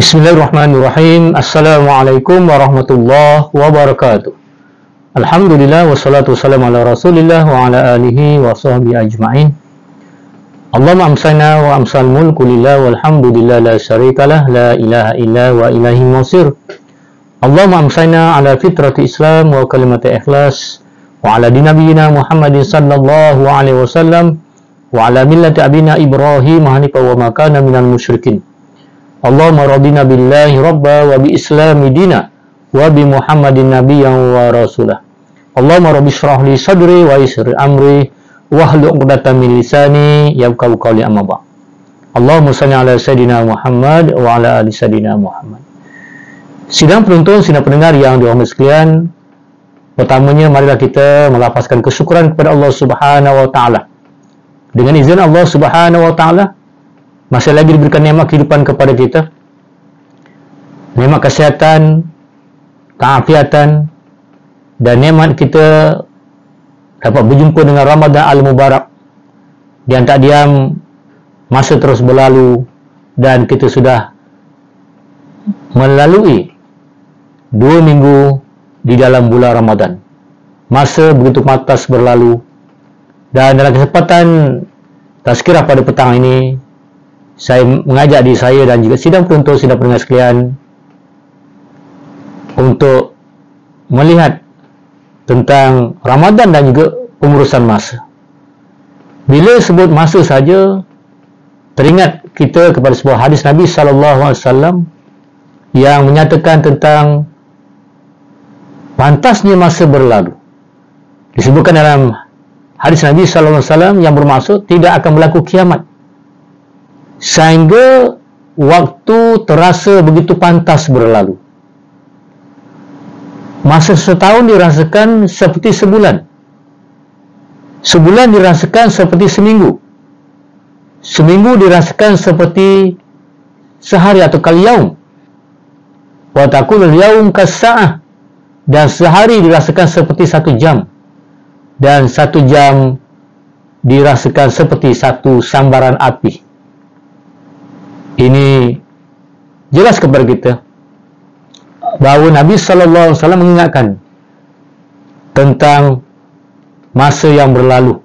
Bismillahirrahmanirrahim. Assalamualaikum warahmatullahi wabarakatuh. Alhamdulillah wassalatu wassalamu ala Rasulillah wa ala alihi wa sahbihi ajma'in. Allahumma amsana wa amsal mulku lillah walhamdulillah la syarikalah la ilaha illa wa ilahi masir. Allahumma amsana ala fitrati Islam wa kalimati ikhlas wa ala dinabiyina Muhammadin sallallahu alaihi wasallam wa ala millati abina Ibrahim hanifa wa ma kana minal musyrikin. Allahumma radina billahi rabba wa bi islami dina wa bi Muhammadin nabiyyan wa rasulah. Allahumma rabbi shrah li sadri wa yassir amri wahlul 'uqdatam min lisani yafqahu qawli amma ba'd. Allahumma shalli ala sayidina Muhammad wa ala ali sayidina Muhammad. Sidang penonton, sidang pendengar yang dirahmati sekalian, pertamanya marilah kita melafazkan kesyukuran kepada Allah Subhanahu wa taala. Dengan izin Allah Subhanahu wa taala, masih lagi diberikan nikmat kehidupan kepada kita, nikmat kesihatan, keafiatan, dan nikmat kita dapat berjumpa dengan Ramadan Al-Mubarak yang tak diam, masa terus berlalu dan kita sudah melalui 2 minggu di dalam bulan Ramadan. Masa begitu matas berlalu, dan dalam kesempatan tazkirah pada petang ini, saya mengajak diri saya dan juga sidang penonton, sidang pendengar sekalian untuk melihat tentang Ramadan dan juga pengurusan masa. Bila sebut masa saja, teringat kita kepada sebuah hadis Nabi SAW yang menyatakan tentang pantasnya masa berlalu. Disebutkan dalam hadis Nabi SAW yang bermaksud tidak akan berlaku kiamat sehingga waktu terasa begitu pantas berlalu. Masa setahun dirasakan seperti sebulan, sebulan dirasakan seperti seminggu, seminggu dirasakan seperti sehari atau kal-yaum, wa takunul yaum kas-sa'ah, dan sehari dirasakan seperti 1 jam, dan 1 jam dirasakan seperti 1 sambaran api. Ini jelas kepada kita bahawa Nabi SAW mengingatkan tentang masa yang berlalu.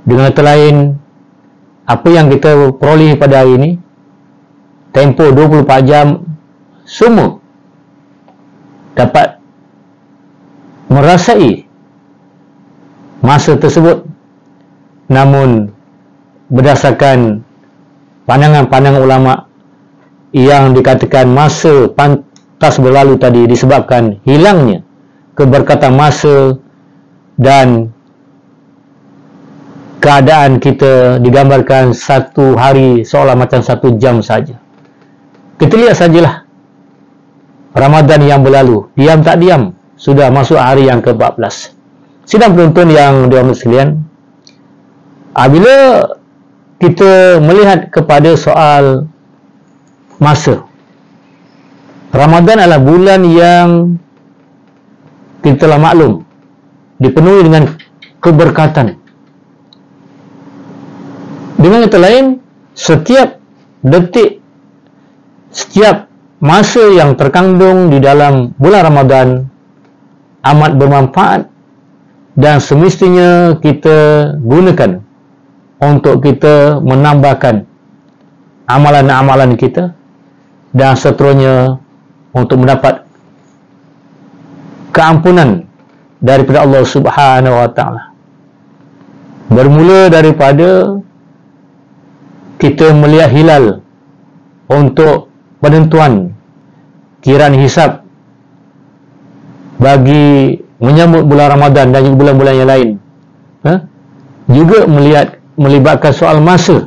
Dengan kata lain, apa yang kita peroleh pada hari ini, tempoh 24 jam, semua dapat merasai masa tersebut. Namun berdasarkan pandangan-pandangan ulama yang dikatakan masa pantas berlalu tadi disebabkan hilangnya keberkatan masa dan keadaan kita digambarkan 1 hari seolah macam 1 jam saja. Kita lihat sajalah Ramadan yang berlalu, diam tak diam sudah masuk hari yang ke-14. Sidang penonton yang dirahmati sekalian, apabila kita melihat kepada soal masa, Ramadan adalah bulan yang kita telah maklum dipenuhi dengan keberkatan. Dengan kata lain, setiap detik, setiap masa yang terkandung di dalam bulan Ramadan amat bermanfaat dan semestinya kita gunakan untuk kita menambahkan amalan-amalan kita dan seterusnya untuk mendapat keampunan daripada Allah Subhanahu wa taala. Bermula daripada kita melihat hilal untuk penentuan kiraan hisab bagi menyambut bulan Ramadan dan juga bulan-bulan yang lain. Juga melibatkan soal masa,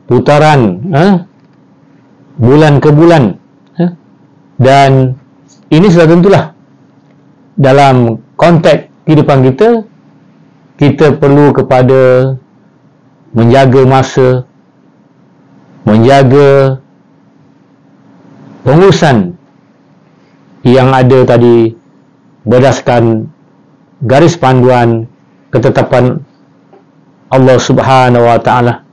putaran bulan ke bulan, dan ini sudah tentulah dalam konteks kehidupan kita, kita perlu kepada menjaga masa, menjaga pengurusan yang ada tadi berdasarkan garis panduan ketetapan Allah Subhanahu wa taala.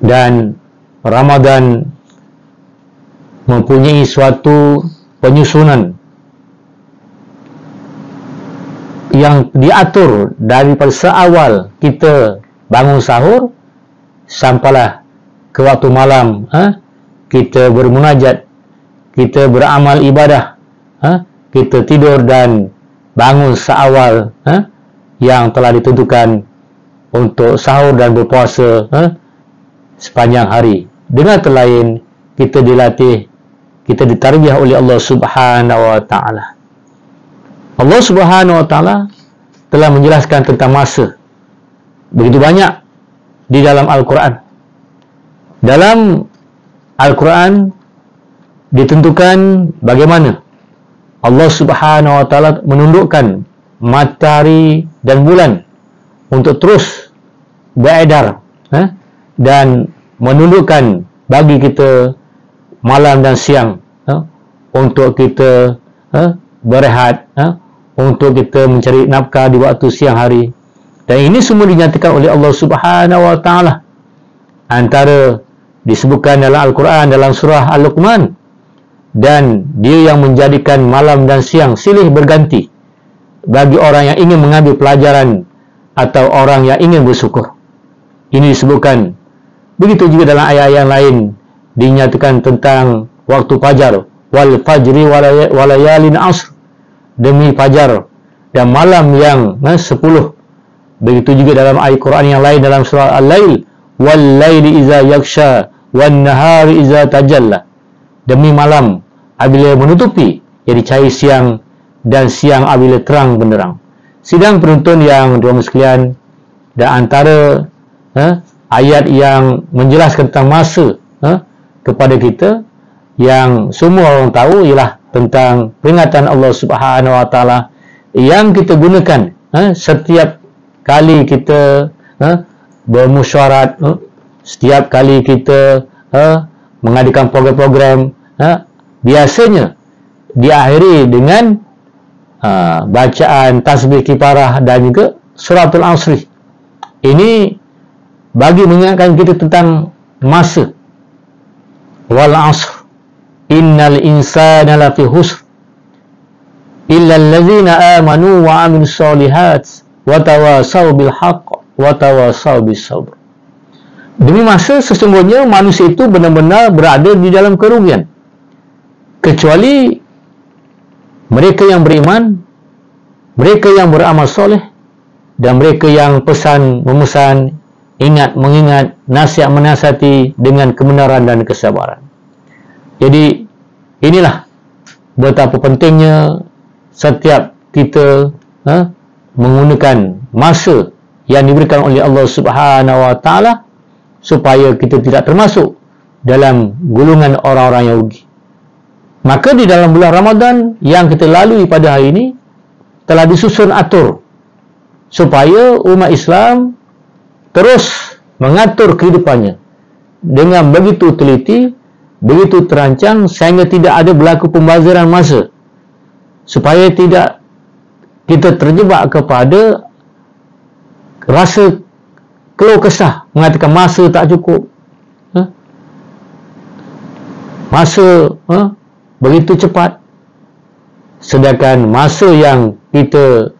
Dan Ramadan mempunyai suatu penyusunan yang diatur daripada seawal kita bangun sahur sampailah ke waktu malam, kita bermunajat, kita beramal ibadah, kita tidur dan bangun seawal yang telah ditentukan untuk sahur dan berpuasa sepanjang hari. Dengan kata lain, kita dilatih, kita ditarbiyah oleh Allah Subhanahu wa taala. Allah Subhanahu wa taala telah menjelaskan tentang masa begitu banyak di dalam Al-Quran. Dalam Al-Quran ditentukan bagaimana Allah Subhanahu wa taala menundukkan matahari dan bulan untuk terus beredar, dan menundukkan bagi kita malam dan siang, untuk kita berehat, untuk kita mencari nafkah di waktu siang hari. Dan ini semua dinyatakan oleh Allah Subhanahu wa taala. Antara disebutkan dalam Al-Quran dalam surah Al-Luqman, dan dia yang menjadikan malam dan siang silih berganti bagi orang yang ingin mengambil pelajaran atau orang yang ingin bersyukur. Ini disebutkan. Begitu juga dalam ayat-ayat yang lain dinyatakan tentang waktu fajar, wal fajri walayalin asr, demi fajar dan malam yang 10. Begitu juga dalam ayat Quran yang lain dalam surah Al-Lail, wal laili iza yaksha wan nahari iza tajalla, demi malam apabila menutupi, jadi cahaya siang, dan siang apabila terang benderang. Sidang penonton yang dirahmati sekalian, dan antara ayat yang menjelaskan tentang masa kepada kita yang semua orang tahu ialah tentang peringatan Allah Subhanahu wa taala yang kita gunakan setiap kali kita bermusyawarat, setiap kali kita mengadakan program-program, biasanya diakhiri dengan bacaan tasbih kifarah dan juga suratul asri. Ini bagi mengingatkan kita tentang masa. Wal asr innal insana lafi husr illa allazina amanu wa amilus solihat wa tawasaw bil haqq wa tawasaw bis sabr. Demi masa, sesungguhnya manusia itu benar-benar berada di dalam kerugian, kecuali mereka yang beriman, mereka yang beramal soleh, dan mereka yang memesan, mengingat, nasihat menasihati dengan kebenaran dan kesabaran. Jadi inilah betapa pentingnya setiap kita menggunakan masa yang diberikan oleh Allah Subhanahu wa taala supaya kita tidak termasuk dalam golongan orang-orang yang rugi. Maka di dalam bulan Ramadan yang kita lalui pada hari ini telah disusun atur supaya umat Islam terus mengatur kehidupannya dengan begitu teliti, begitu terancang, sehingga tidak ada berlaku pembaziran masa, supaya tidak kita terjebak kepada rasa keluh kesah mengatakan masa tak cukup, masa begitu cepat, sedangkan masa yang kita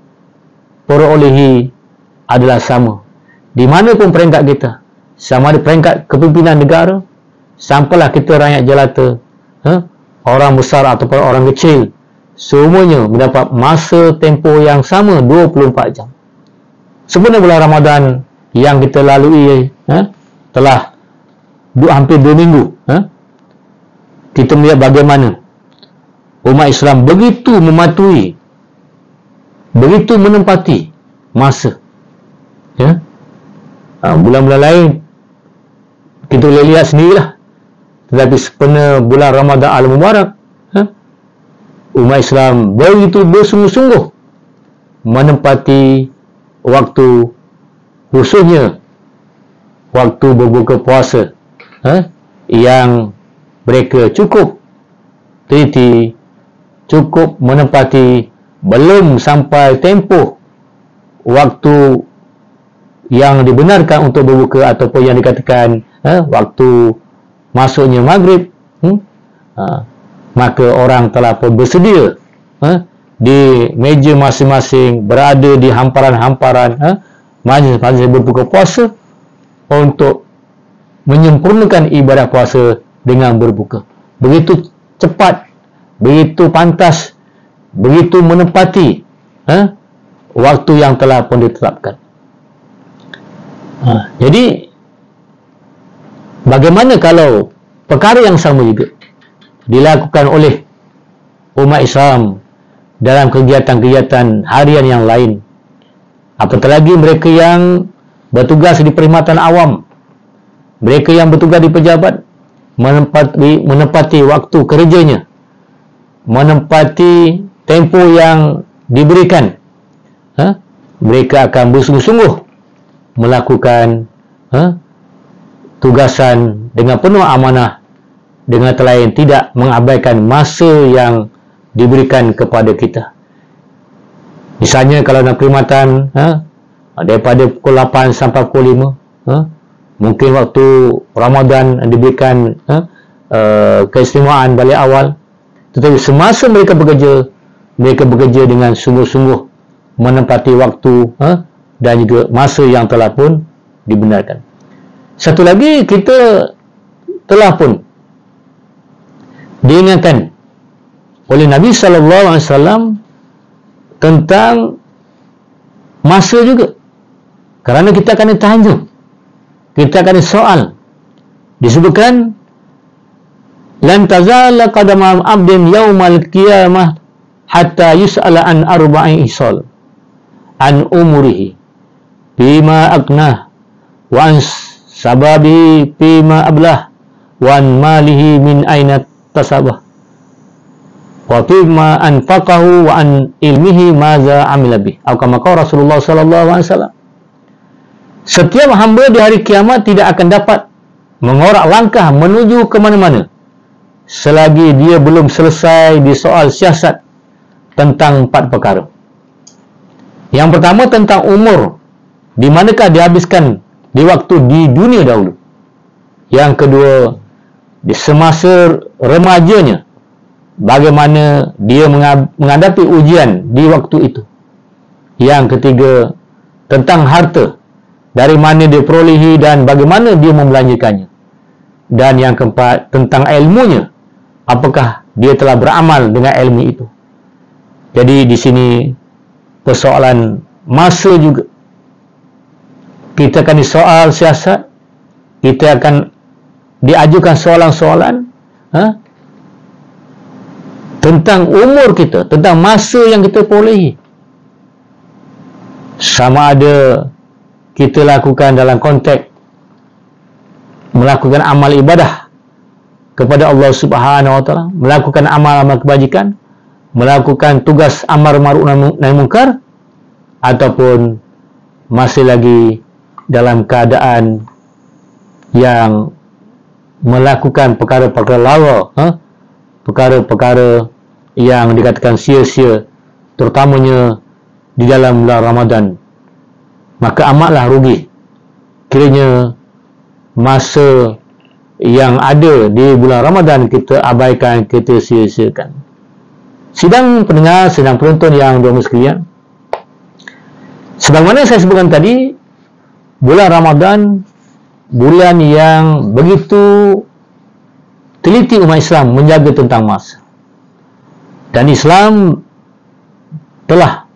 perolehi adalah sama di mana pun peringkat kita, sama ada peringkat kepimpinan negara, sampailah kita rakyat jelata, orang besar ataupun orang kecil, semuanya mendapat masa tempoh yang sama 24 jam. Sebenarnya bulan Ramadan yang kita lalui telah hampir 2 minggu, kita melihat bagaimana umat Islam begitu mematuhi, begitu menempati masa. Bulan-bulan lain kita boleh lihat sendirilah, tetapi sebenarnya bulan Ramadan Al-Mubarak, umat Islam begitu bersungguh-sungguh menempati waktu, khususnya waktu berbuka puasa, yang mereka cukup teliti, cukup menempati, belum sampai tempoh waktu yang dibenarkan untuk berbuka ataupun yang dikatakan waktu masuknya maghrib, maka orang telah pun bersedia di meja masing-masing, berada di hamparan-hamparan majlis-majlis berbuka puasa untuk menyempurnakan ibadah puasa dengan berbuka. Begitu cepat, begitu pantas, begitu menepati waktu yang telah pun ditetapkan. Jadi bagaimana kalau perkara yang sama juga dilakukan oleh umat Islam dalam kegiatan-kegiatan harian yang lain, apatah lagi mereka yang bertugas di perkhidmatan awam, mereka yang bertugas di pejabat, menepati waktu kerjanya, menepati tempoh yang diberikan, mereka akan bersungguh-sungguh melakukan tugasan dengan penuh amanah, dengan kata lain tidak mengabaikan masa yang diberikan kepada kita. Misalnya kalau dalam perkhidmatan daripada pukul 8 sampai pukul 5, mungkin waktu Ramadan diberikan keistimewaan balik awal, tetapi semasa mereka bekerja dengan sungguh-sungguh menempati waktu dan juga masa yang telah pun dibenarkan. Satu lagi, kita telah pun diingatkan oleh Nabi SAW tentang masa juga, kerana kita akan ditanya, kita akan soal. Disebutkan lan tazala qadama abdin yaumal qiyamah hatta yus'ala an arba'in isal an umurihi bima aknah wa an sababi bima ablah wa an malihi min aina tasabah wa bima anfaqahu wa an ilmihi maza amila bih, atau kama qala Rasulullah sallallahu alaihi wasallam. Setiap hamba di hari kiamat tidak akan dapat mengorak langkah menuju ke mana-mana selagi dia belum selesai disoal siasat tentang 4 perkara. Yang pertama tentang umur, di manakah dihabiskan di waktu di dunia dahulu. Yang kedua, di semasa remajanya, bagaimana dia menghadapi ujian di waktu itu. Yang ketiga, tentang harta, dari mana dia perolehi dan bagaimana dia membelanjakannya. Dan yang keempat, tentang ilmunya, apakah dia telah beramal dengan ilmu itu. Jadi di sini persoalan masa juga. Kita akan disoal siasat, kita akan diajukan soalan-soalan tentang umur kita, tentang masa yang kita perolehi. Sama ada kita lakukan dalam konteks melakukan amal ibadah kepada Allah Subhanahu Wa Taala, melakukan amal-amal kebajikan, melakukan tugas amar ma'ruf nahi munkar, ataupun masih lagi dalam keadaan yang melakukan perkara-perkara lara, perkara-perkara yang dikatakan sia-sia, terutamanya di dalam bulan Ramadan, maka amatlah rugi kiranya masa yang ada di bulan Ramadan kita abaikan, kita sia-siakan. Sidang pendengar, sidang penonton yang dirahmati sekalian, sebagaimana saya sebutkan tadi, bulan Ramadan bulan yang begitu teliti umat Islam menjaga tentang masa, dan Islam telah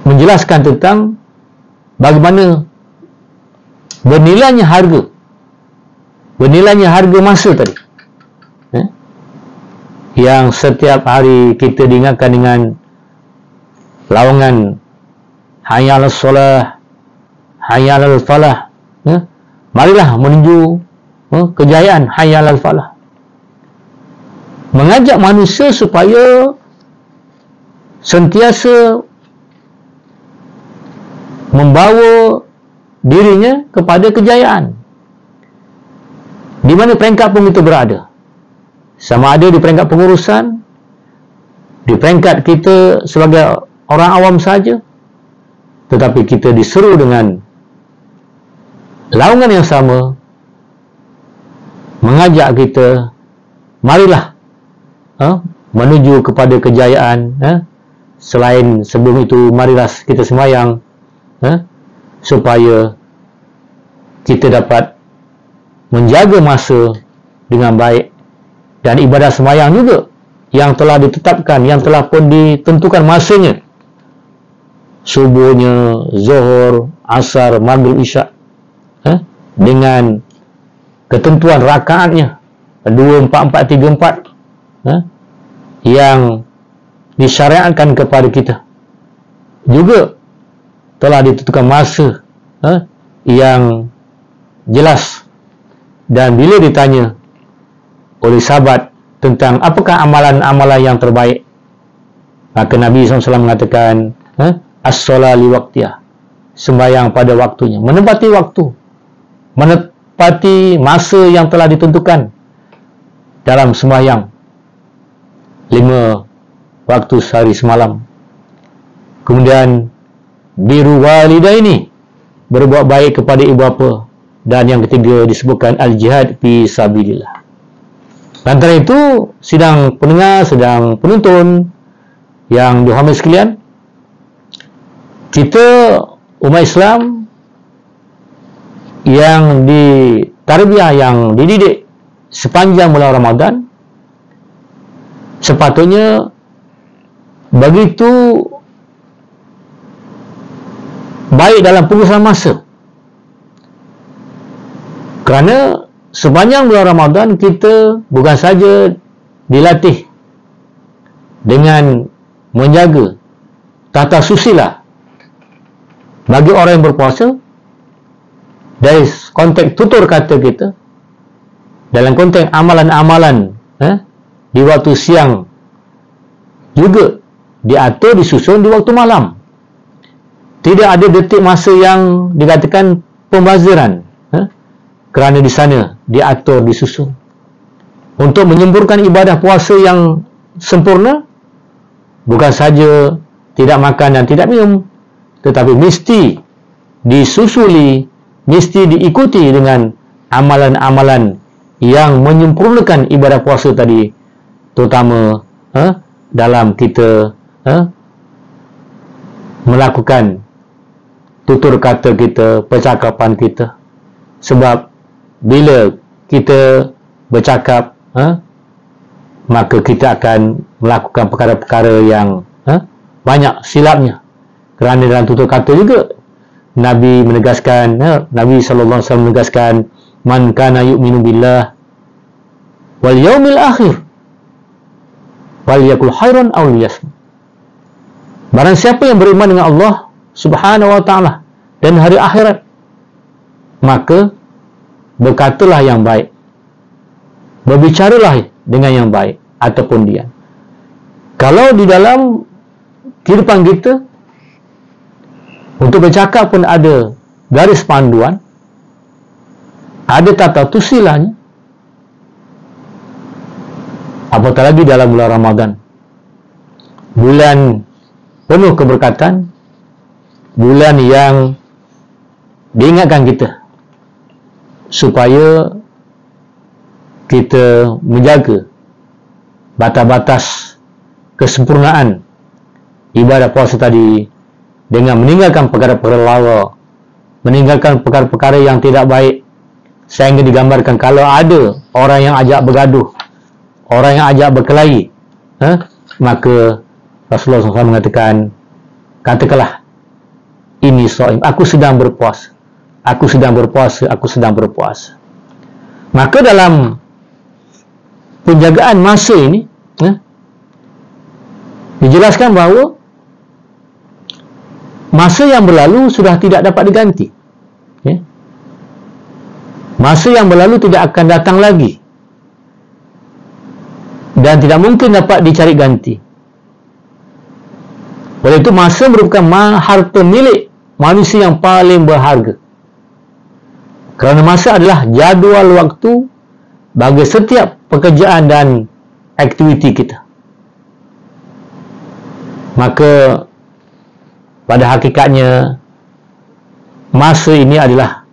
menjelaskan tentang bagaimana bernilainya harga masa tadi, yang setiap hari kita diingatkan dengan lawangan hayya 'alas shalah, hayya 'alal falah, marilah menuju kejayaan, hayya 'alal falah. Mengajak manusia supaya sentiasa membawa dirinya kepada kejayaan, di mana peringkat pun kita berada, sama ada di peringkat pengurusan, di peringkat kita sebagai orang awam saja, tetapi kita diseru dengan laungan yang sama, mengajak kita marilah menuju kepada kejayaan. Selain sebelum itu, marilah kita sembahyang supaya kita dapat menjaga masa dengan baik. Dan ibadah sembahyang juga yang telah ditetapkan, yang telah pun ditentukan masanya, subuhnya, zuhur, asar, maghrib, isyak, dengan ketentuan rakaatnya 2, 4, 4, 3, 4, yang disyariatkan kepada kita, juga telah ditentukan masa yang jelas. Dan bila ditanya oleh sahabat tentang apakah amalan-amalan yang terbaik, maka Nabi SAW mengatakan, as-salat li waqtiyah, sembahyang pada waktunya, menepati waktu, menepati masa yang telah ditentukan dalam sembahyang 5 waktu sehari semalam. Kemudian biru walidaini, berbuat baik kepada ibu bapa. Dan yang ketiga disebutkan al-jihad fi sabilillah. Antara itu, sidang pendengar, sidang penonton yang dihormati sekalian, kita umat Islam yang ditarbiyah, yang dididik sepanjang bulan Ramadan, sepatutnya begitu baik dalam pengurusan masa. Kerana sepanjang bulan Ramadan kita bukan saja dilatih dengan menjaga tata susila bagi orang yang berpuasa dari konteks tutur kata kita, dalam konteks amalan-amalan di waktu siang juga diatur, disusun di waktu malam. Tidak ada detik masa yang dikatakan pembaziran, kerana di sana diatur, disusun untuk menyempurnakan ibadah puasa yang sempurna. Bukan saja tidak makan dan tidak minum, tetapi mesti disusuli, mesti diikuti dengan amalan-amalan yang menyempurnakan ibadah puasa tadi, terutama dalam kita melakukan tutur kata kita, percakapan kita. Sebab bila kita bercakap, maka kita akan melakukan perkara-perkara yang banyak silapnya. Kerana dalam tutur kata juga Nabi menegaskan, Nabi SAW menegaskan, man kana yu'minu billah wal yaumil akhir falyakul khairan aw liyasmut. Barang siapa yang beriman dengan Allah Subhanahu wa ta'ala dan hari akhirat, maka berkatalah yang baik, berbicaralah dengan yang baik, ataupun diam. Kalau di dalam kehidupan kita untuk bercakap pun ada garis panduan, ada tata tusilanya, apatah lagi dalam bulan Ramadan, bulan penuh keberkatan, bulan yang diingatkan kita supaya kita menjaga batas-batas kesempurnaan ibadah puasa tadi dengan meninggalkan perkara-perkara lara, meninggalkan perkara-perkara yang tidak baik, sehingga digambarkan kalau ada orang yang ajak bergaduh, orang yang ajak berkelahi, maka Rasulullah SAW mengatakan, katakanlah, ini shaim, aku sedang berpuasa, aku sedang berpuasa, aku sedang berpuasa. Maka dalam penjagaan masa ini, dijelaskan bahawa masa yang berlalu sudah tidak dapat diganti. Masa yang berlalu tidak akan datang lagi dan tidak mungkin dapat dicari ganti. Oleh itu, masa merupakan harta milik manusia yang paling berharga. Kerana masa adalah jadual waktu bagi setiap pekerjaan dan aktiviti kita. Maka pada hakikatnya masa ini adalah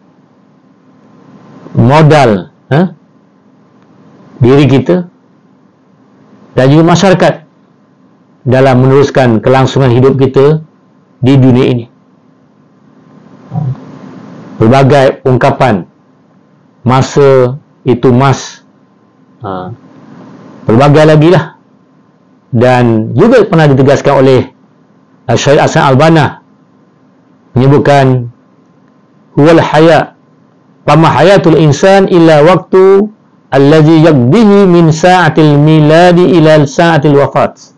modal diri kita dan juga masyarakat dalam meneruskan kelangsungan hidup kita di dunia ini. Berbagai ungkapan masa itu emas, berbagai lagi lah, dan juga pernah ditegaskan oleh Syekh Hasan Al-Banna menyebutkan huwal haya fama hayatul insan illa waktu allazi yaqdihi min sa'atil miladi ila sa'atil wafat.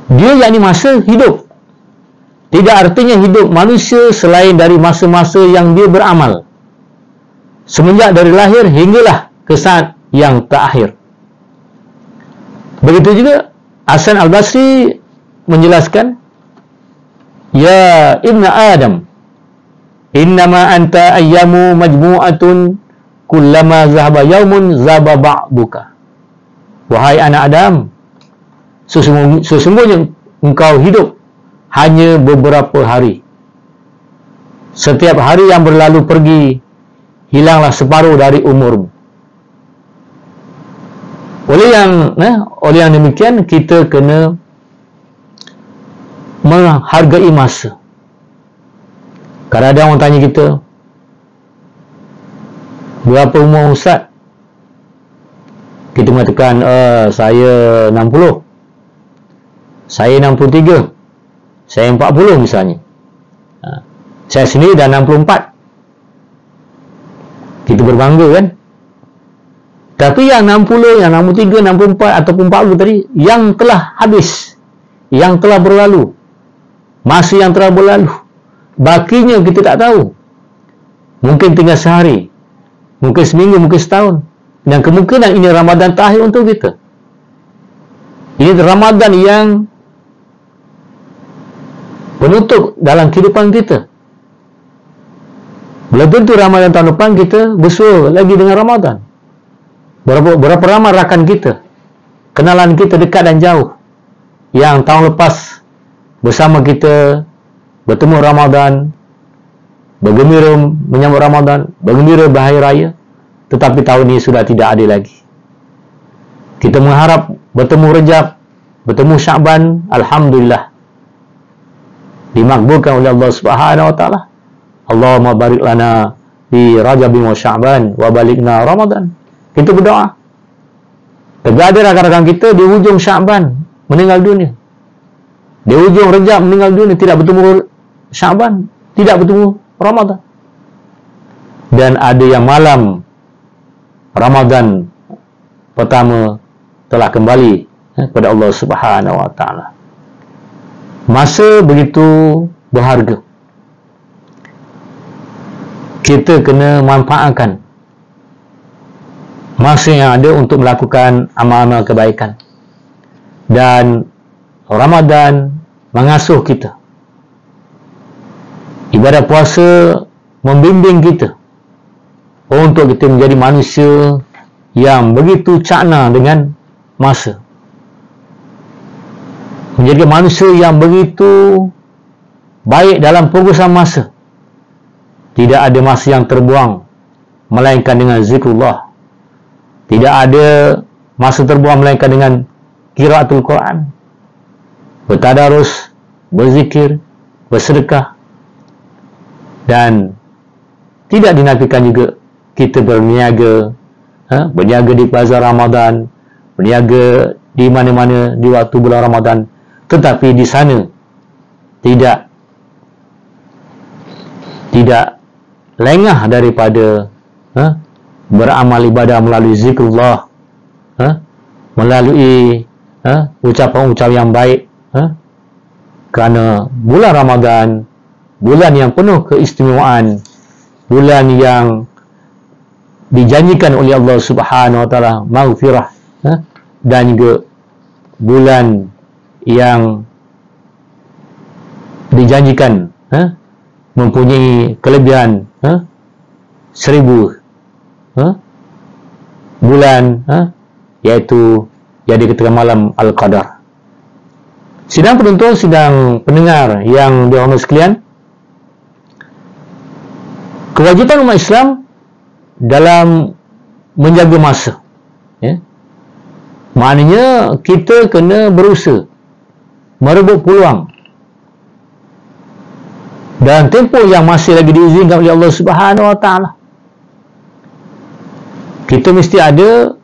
Dia yakni masa hidup. Tidak artinya hidup manusia selain dari masa-masa yang dia beramal, semenjak dari lahir hinggalah ke saat yang terakhir. Begitu juga Hasan Al-Basri menjelaskan, ya Ibn Adam, innama anta ayyamu majmu'atun kullama zahaba yaumun zahaba ba'duka. Wahai anak Adam, sesungguhnya engkau hidup hanya beberapa hari. Setiap hari yang berlalu pergi, hilanglah separuh dari umurmu. Oleh yang demikian, kita kena menghargai masa. Kadang-kadang orang tanya kita, berapa umur Ustaz? Kita mengatakan, saya 60, saya 63, saya 40 misalnya. Saya sendiri dah 64. Kita berbangga kan? Tapi yang 60, yang 63, 64 ataupun 40 tadi, yang telah habis, yang telah berlalu, masa yang telah berlalu, bakinya kita tak tahu. Mungkin tinggal sehari, mungkin seminggu, mungkin setahun, dan kemungkinan ini Ramadan terakhir untuk kita. Ini Ramadan yang penutup dalam kehidupan kita. Belum tentu Ramadan tahun depan kita bersua lagi dengan Ramadan. Berapa ramai rakan kita, kenalan kita dekat dan jauh, yang tahun lepas bersama kita bertemu Ramadan, bergembira menyambut Ramadan, bergembira berhari raya, tetapi tahun ini sudah tidak ada lagi. Kita mengharap bertemu Rejab, bertemu Sya'ban, alhamdulillah dimakbulkan oleh Allah Subhanahu wa taala. Allahumma barik lana fi Rajab wa Sya'ban wa balikna Ramadan. Kita berdoa. Tapi ada rakan-rakan kita di hujung Sya'ban meninggal dunia, di hujung Rejab meninggal dunia, tidak bertemu Sya'ban, tidak bertemu Ramadan. Dan ada yang malam Ramadan pertama telah kembali kepada Allah Subhanahu wa taala. Masa begitu berharga. Kita kena manfaatkan masa yang ada untuk melakukan amal-amal kebaikan. Dan Ramadan mengasuh kita. Ibadah puasa membimbing kita untuk kita menjadi manusia yang begitu cakna dengan masa. Menjadi manusia yang begitu baik dalam pengurusan masa. Tidak ada masa yang terbuang melainkan dengan zikrullah. Tidak ada masa terbuang melainkan dengan qiraatul Quran, bertadarus, berzikir, bersedekah. Dan tidak dinafikan juga kita berniaga, berniaga di bazar Ramadan, berniaga di mana-mana di waktu bulan Ramadan, tetapi di sana tidak lengah daripada beramal ibadah melalui zikrullah, melalui ucapan-ucapan yang baik, kerana bulan Ramadan, bulan yang penuh keistimewaan, bulan yang dijanjikan oleh Allah Subhanahu wa taala maghfirah, dan juga bulan yang dijanjikan mempunyai kelebihan 1000 bulan, iaitu yang dikatakan malam Al-Qadar. Sidang penonton, sidang pendengar yang dirahmati sekalian, kewajiban umat Islam dalam menjaga masa, Maknanya kita kena berusaha merebut peluang dan tempoh yang masih lagi diizinkan oleh Allah Subhanahu Wa Taala. Kita mesti ada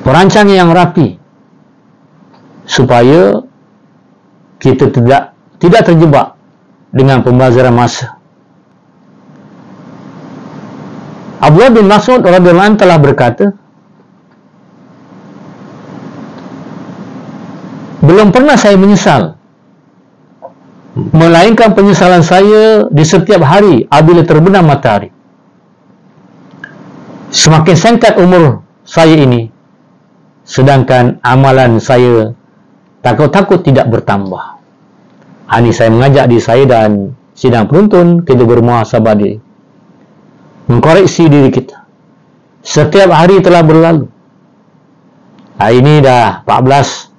perancangan yang rapi supaya kita tidak terjebak dengan pembazaran masa. Abdullah bin Mas'ud radhiyallahu anhu telah berkata, belum pernah saya menyesal, melainkan penyesalan saya di setiap hari apabila terbenam matahari. Semakin singkat umur saya ini, sedangkan amalan saya takut-takut tidak bertambah. Ini saya mengajak diri saya dan sidang penuntun kita bermuhasabah diri, mengkoreksi diri kita. Setiap hari telah berlalu. Hari ini dah 14,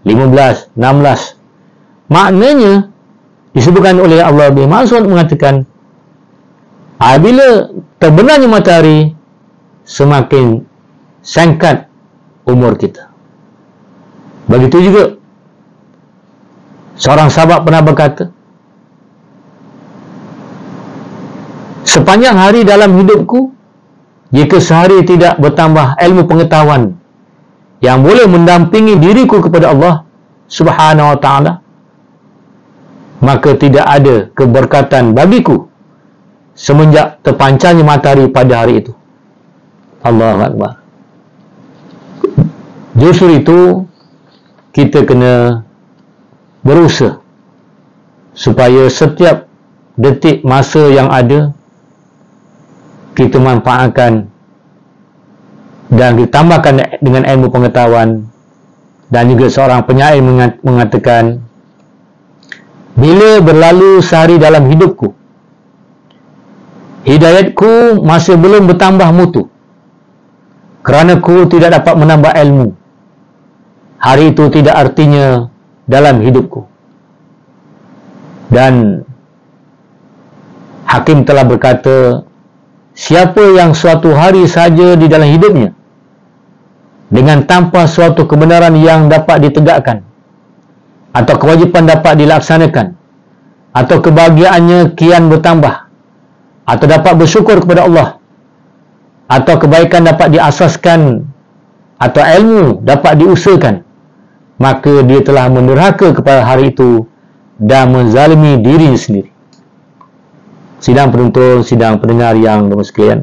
15, 16. Maknanya disebutkan oleh Allah bin Mas'ud mengatakan, apabila terbenamnya matahari, semakin singkat umur kita. Begitu juga seorang sahabat pernah berkata, sepanjang hari dalam hidupku, jika sehari tidak bertambah ilmu pengetahuan yang boleh mendampingi diriku kepada Allah Subhanahu Wa Taala, maka tidak ada keberkatan bagiku semenjak terpancarnya matahari pada hari itu. Allahu Akbar. Justru itu kita kena berusaha supaya setiap detik masa yang ada kita manfaatkan dan ditambahkan dengan ilmu pengetahuan. Dan juga seorang penyair mengatakan, bila berlalu sehari dalam hidupku, hidayatku masih belum bertambah mutu, kerana ku tidak dapat menambah ilmu. Hari itu tidak artinya dalam hidupku. Dan Hakim telah berkata, siapa yang suatu hari saja di dalam hidupnya dengan tanpa suatu kebenaran yang dapat ditegakkan, atau kewajipan dapat dilaksanakan, atau kebahagiaannya kian bertambah, atau dapat bersyukur kepada Allah, atau kebaikan dapat diasaskan, atau ilmu dapat diusahakan, maka dia telah menderhaka kepada hari itu dan menzalimi dirinya sendiri. Sidang penonton, sidang pendengar yang berbahagia sekalian,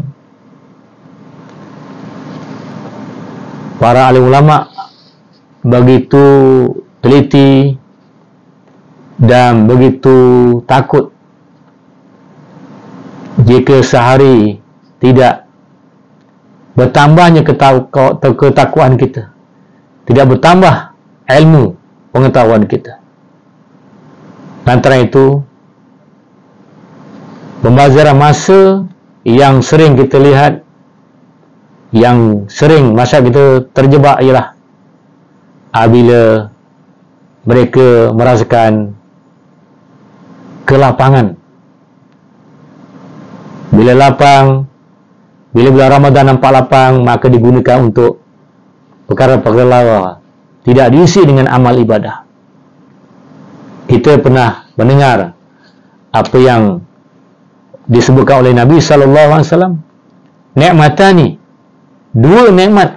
para alim ulama begitu teliti dan begitu takut jika sehari tidak bertambahnya ketakwaan kita, tidak bertambah ilmu pengetahuan kita. Antara itu, pembazaran masa yang sering kita lihat, yang sering masyarakat kita terjebak ialah apabila mereka merasakan kelapangan. Bila lapang, bila bulan Ramadan nampak lapang, maka digunakan untuk perkara-perkara lawa, tidak diisi dengan amal ibadah. Kita pernah mendengar apa yang disebutkan oleh Nabi SAW, nikmatani, dua nikmat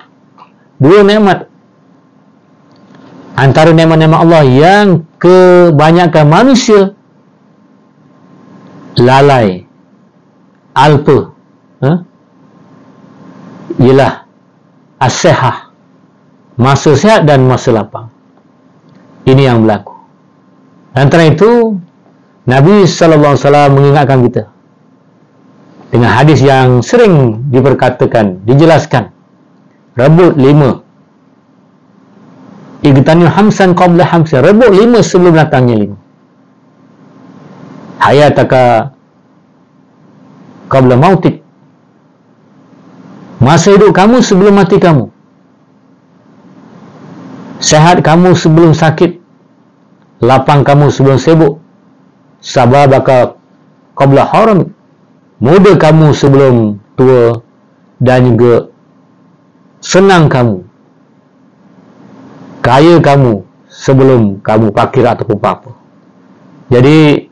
antara nikmat-nikmat Allah yang kebanyakan manusia lalai, alpa, ialah as-sihah, masa sihat dan masa lapang. Ini yang berlaku. Antara itu, Nabi SAW mengingatkan kita dengan hadis yang sering diperkatakan, dijelaskan, rebut 5, igtanil hamsan qabla hamsan, rebut 5 sebelum datangnya 5. Hayataka qabla mautik, masa hidup kamu sebelum mati kamu. Sehat kamu sebelum sakit, lapang kamu sebelum sibuk. Sababaka qabla haram, muda kamu sebelum tua, dan juga senang kamu, kaya kamu sebelum kamu fakir ataupun apa. Jadi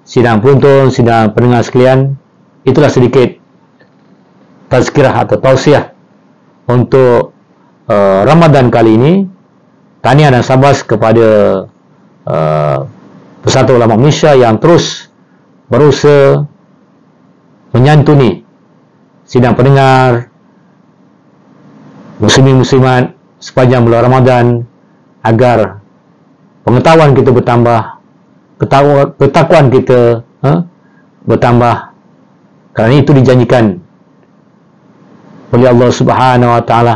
sidang penonton, sidang pendengar sekalian, itulah sedikit tazkirah atau tausiah untuk Ramadan kali ini. Tahniah dan sabas kepada Persatuan Ulama Malaysia yang terus berusaha menyantuni sidang pendengar, muslimin-muslimat sepanjang bulan Ramadan, agar pengetahuan kita bertambah, ketakwaan kita bertambah. Kerana itu dijanjikan oleh Allah Subhanahu Wa Taala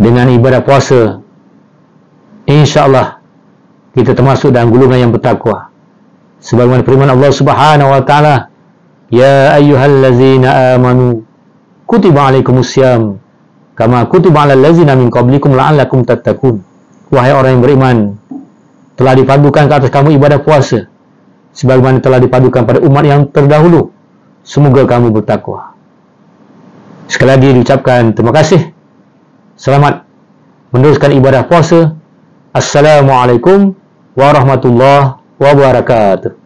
dengan ibadah puasa, insya-Allah kita termasuk dalam golongan yang bertakwa. Sebagaimana firman Allah Subhanahu Wa Taala, ya ayyuhallazina amanu kutiba alaikumusiyam kama kutiba alal ladzina min qablikum la'allakum tattaqun. Wahai orang yang beriman, telah dipadukan ke atas kamu ibadah puasa sebagaimana telah dipadukan pada umat yang terdahulu. Semoga kamu bertakwa. Sekali lagi diucapkan terima kasih. Selamat meneruskan ibadah puasa. Assalamualaikum warahmatullahi wabarakatuh.